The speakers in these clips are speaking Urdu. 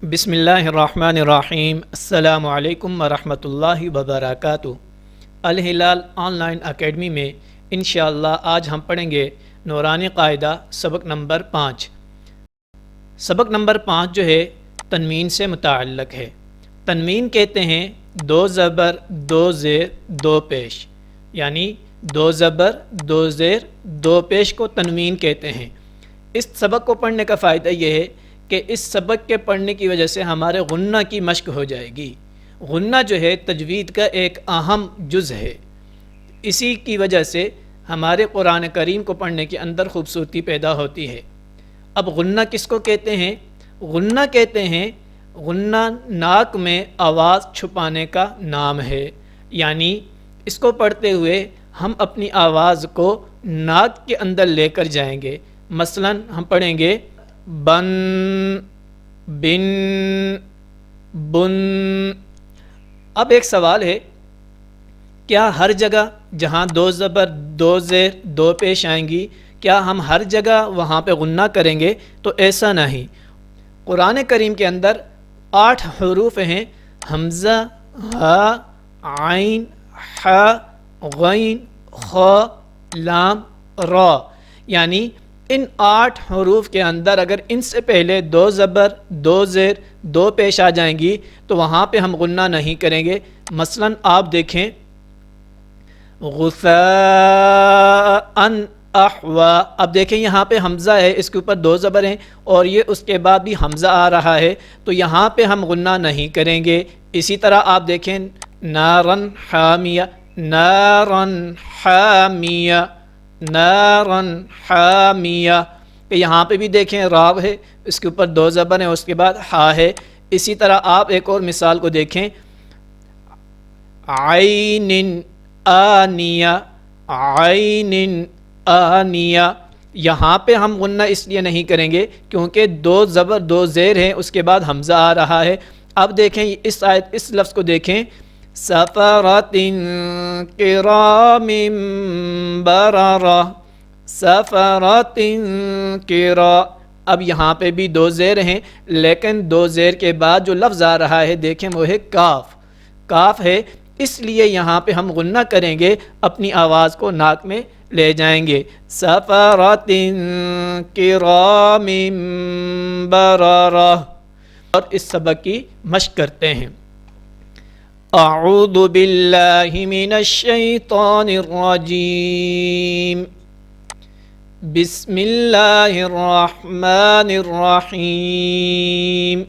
بسم اللہ الرحمن الرحیم۔ السلام علیکم ورحمۃ اللہ وبرکاتہ۔ الہلال آن لائن اکیڈمی میں انشاءاللہ آج ہم پڑھیں گے نورانی قاعدہ سبق نمبر 5۔ سبق نمبر 5 جو ہے تنوین سے متعلق ہے۔ تنوین کہتے ہیں دو زبر دو زیر دو پیش، یعنی دو زبر دو زیر دو پیش کو تنوین کہتے ہیں۔ اس سبق کو پڑھنے کا فائدہ یہ ہے کہ اس سبق کے پڑھنے کی وجہ سے ہمارے غنہ کی مشق ہو جائے گی۔ غنہ جو ہے تجوید کا ایک اہم جز ہے، اسی کی وجہ سے ہمارے قرآن کریم کو پڑھنے کے اندر خوبصورتی پیدا ہوتی ہے۔ اب غنہ کس کو کہتے ہیں؟ غنہ کہتے ہیں غنہ ناک میں آواز چھپانے کا نام ہے، یعنی اس کو پڑھتے ہوئے ہم اپنی آواز کو ناک کے اندر لے کر جائیں گے۔ مثلا ہم پڑھیں گے بن، بن، بن۔ اب ایک سوال ہے، کیا ہر جگہ جہاں دو زبر دو زیر دو پیش آئیں گی کیا ہم ہر جگہ وہاں پہ غنہ کریں گے؟ تو ایسا نہیں۔ قرآن کریم کے اندر 8 حروف ہیں، حمزہ، ہا، عین، ح، غین، خ، لام، را، یعنی ان 8 حروف کے اندر اگر ان سے پہلے دو زبر دو زیر دو پیش آ جائیں گی تو وہاں پہ ہم غنہ نہیں کریں گے۔ مثلا آپ دیکھیں غثاء احوا، اب دیکھیں یہاں پہ حمزہ ہے، اس کے اوپر دو زبر ہیں اور یہ اس کے بعد بھی حمزہ آ رہا ہے، تو یہاں پہ ہم غنہ نہیں کریں گے۔ اسی طرح آپ دیکھیں نارن حامیہ، نارن حامیہ، نارن حامیہ، کہ یہاں پہ بھی دیکھیں راو ہے، اس کے اوپر دو زبر ہیں، اس کے بعد ہا ہے۔ اسی طرح آپ ایک اور مثال کو دیکھیں عین آنیہ، عین آنیہ، یہاں پہ ہم غنہ اس لیے نہیں کریں گے کیونکہ دو زبر دو زیر ہیں، اس کے بعد حمزہ آ رہا ہے۔ اب دیکھیں اس لفظ کو دیکھیں سفرۃ کرام بررہ، سفرۃ کرام، اب یہاں پہ بھی دو زیر ہیں لیکن دو زیر کے بعد جو لفظ آ رہا ہے دیکھیں وہ ہے کاف، کاف ہے، اس لیے یہاں پہ ہم غنہ کریں گے، اپنی آواز کو ناک میں لے جائیں گے۔ سفرۃ کرام بررہ۔ اور اس سبق کی مشق کرتے ہیں۔ اعوذ باللہ من الشیطان الرجیم، بسم اللہ الرحمن الرحیم۔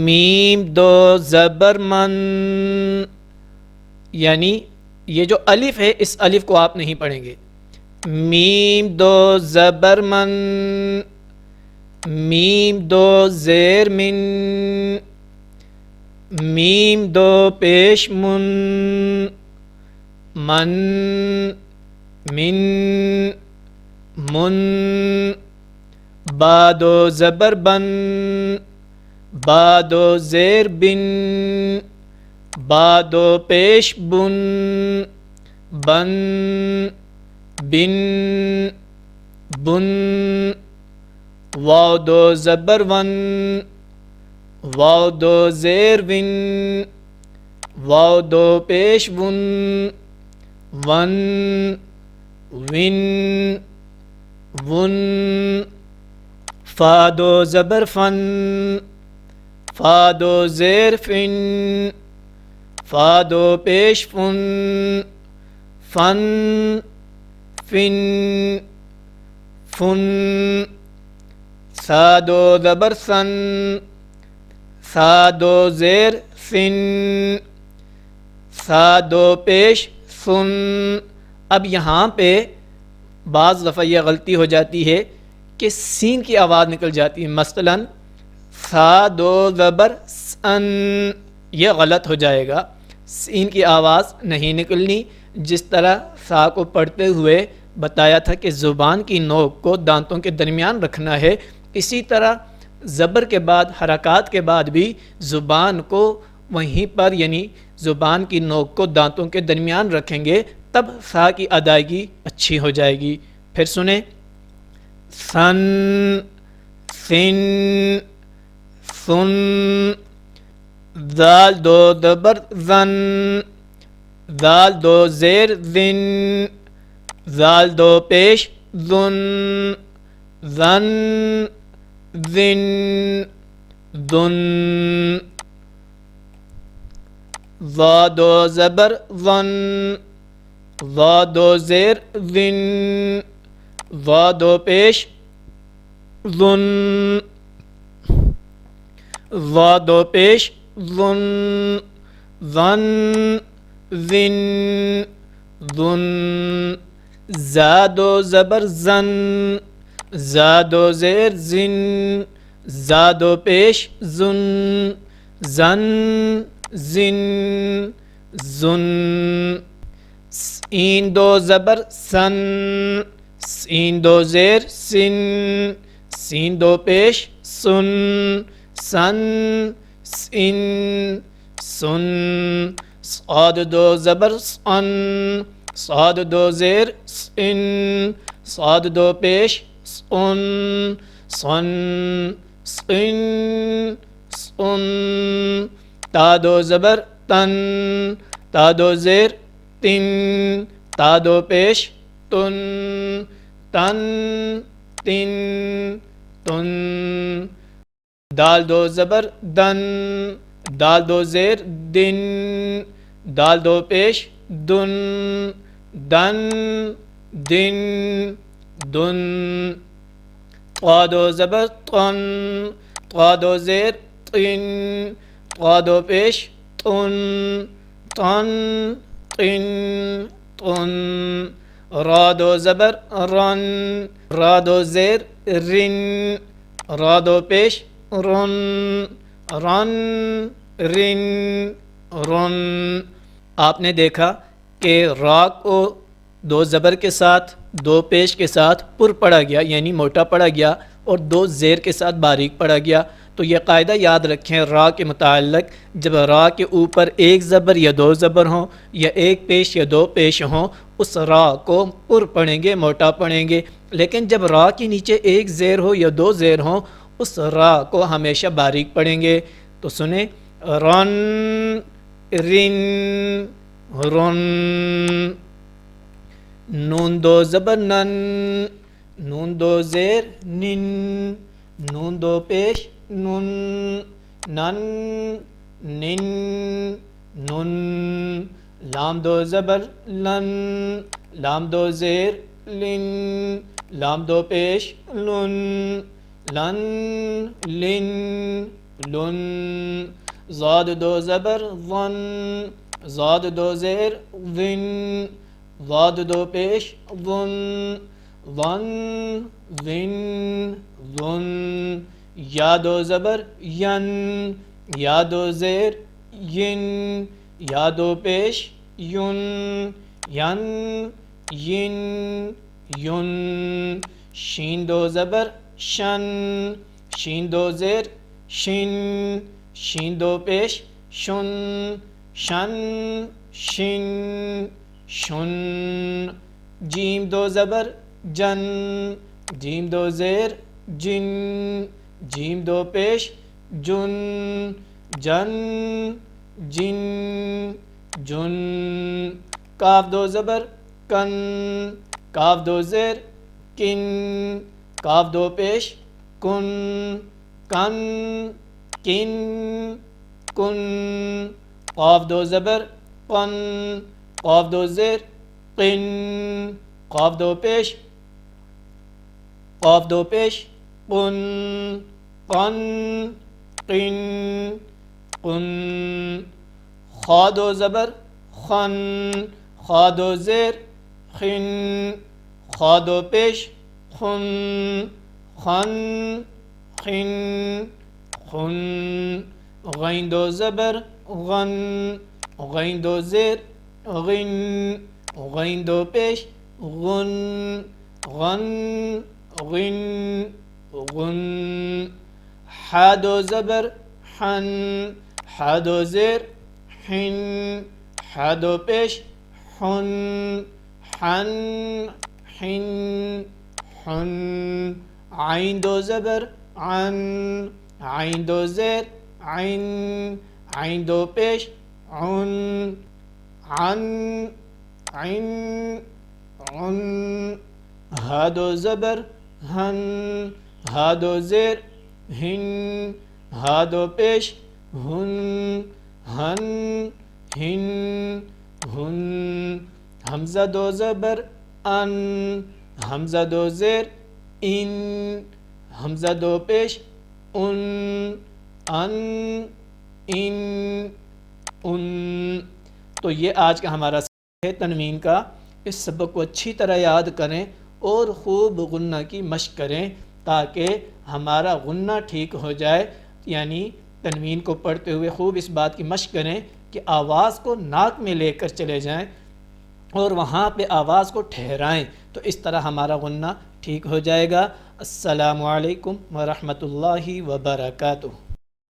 میم دو زبر من، یعنی یہ جو الف ہے اس الف کو آپ نہیں پڑھیں گے۔ میم دو زبر من، میم دو زیر من، میم دو پیش من، من، من، من، با دو زبر بن، با دو زیر بن، با دو پیش بن، بن، بن، بن، واو دو زبر ون، واو دو زیر ون، واو دو پیش ون، ون، ون، ون، فا دو زبر فن، فا دو زیر فن، فا دو پیش فن، فن، فن، فن، سا دو زبر سن، سا دو زیر سن، سا دو پیش سن۔ اب یہاں پہ بعض دفعہ یہ غلطی ہو جاتی ہے کہ سین کی آواز نکل جاتی ہے، مثلا سا دو زبر سن، یہ غلط ہو جائے گا، سین کی آواز نہیں نکلنی۔ جس طرح سا کو پڑھتے ہوئے بتایا تھا کہ زبان کی نوک کو دانتوں کے درمیان رکھنا ہے، اسی طرح زبر کے بعد حرکات کے بعد بھی زبان کو وہیں پر، یعنی زبان کی نوک کو دانتوں کے درمیان رکھیں گے، تب سا کی ادائیگی اچھی ہو جائے گی۔ پھر سنیں سن، سن، ثن، ذال دو زبر ذن، ذال دو زیر ذن، ذال دو پیش ذن، ذن ذن ذن، ضا دو زبر ظن، ضا دو زیر ذن، ضا دو پیش ظن، ضا دو پیش ظن، ظن ذن ظن، زا دو زبر زن، زا دو زیر زن، زا دو پیش زن، زن زن زن، سین دو زبر سن، سین دو زیر سن، سین دو پیش سن، سن سن سن، صاد دو زبر سن، صاد دو زیر سن، صاد دو پیش سن، سن سن سن، تا دو زبر تن، تا دو زیر تن، تا دو پیش تن، تن تن تن، دال دو زبر دن، دال دو زیر دن، دال دو پیش دن، دن دن دن، طا دو زبر طن، طا دو زیر طن، طا دو پیش طن، طن طن طن، را دو زبر رن، را دو زیر رن، را دو پیش رن، رن رن رن۔ آپ نے دیکھا کہ را کو دو زبر کے ساتھ دو پیش کے ساتھ پر پڑھا گیا یعنی موٹا پڑھا گیا اور دو زیر کے ساتھ باریک پڑھا گیا۔ تو یہ قاعدہ یاد رکھیں را کے متعلق، جب را کے اوپر ایک زبر یا دو زبر ہوں یا ایک پیش یا دو پیش ہوں اس را کو پر پڑھیں گے، موٹا پڑھیں گے، لیکن جب را کے نیچے ایک زیر ہو یا دو زیر ہوں اس را کو ہمیشہ باریک پڑھیں گے۔ تو سنیں، رن رن رن، نون دو زبر نن، نون دو زیر نن، نون دو پیش نن، نن نن نن، لام دو زبر لن، لام دو زیر لن، لام دو پیش لن، لن لن لن، زاد دو زبر ظن، زاد دو زیر ظن، زاد دو پیش ظن، ظن ظن ظن، یا دو زبر ین، یا دو زیر ین، یا دو پیش یون، ین ین یون، شین دو زبر شن، شین دو زیر شن، شین دو پیش شن، شن شن شن، جیم دو زبر جن، جیم دو زیر جن، جیم دو پیش جن، جن جن جن، کاف دو زبر کن، کاف دو زیر کن، کاف دو پیش کن، کن کن کن، قاف دو زبر قن، قاف دو زیر قن، قاف دو پیش، قاف دو پیش قن، قن قن قن، خا دو زبر خن، خا دو زیر خن، خا دو پیش خن، خن خن خن، غین دو زبر غن، غین دو زیر غن، غین دو پیش غن، غن غن غن، حا دو زبر حن، حا دو زیر حن، حا دو پیش حن، حن حن حن، عین دو زبر عن، عین دو زیر عین، عین دو پیش عن، عن، عن، عن، ہا دو زبر ہن، ہا دو زیر ہن، ہا دو پیش ہن، ہن، ہن، ہن، حمزہ دو زبر ان، حمزہ دو زیر ان، حمزہ دو پیش ان، ان، ان، ان۔ تو یہ آج کا ہمارا سبق ہے تنوین کا۔ اس سبق کو اچھی طرح یاد کریں اور خوب غنہ کی مشق کریں تاکہ ہمارا غنہ ٹھیک ہو جائے، یعنی تنوین کو پڑھتے ہوئے خوب اس بات کی مشق کریں کہ آواز کو ناک میں لے کر چلے جائیں اور وہاں پہ آواز کو ٹھہرائیں، تو اس طرح ہمارا غنہ ٹھیک ہو جائے گا۔ السلام علیکم ورحمۃ اللہ وبرکاتہ۔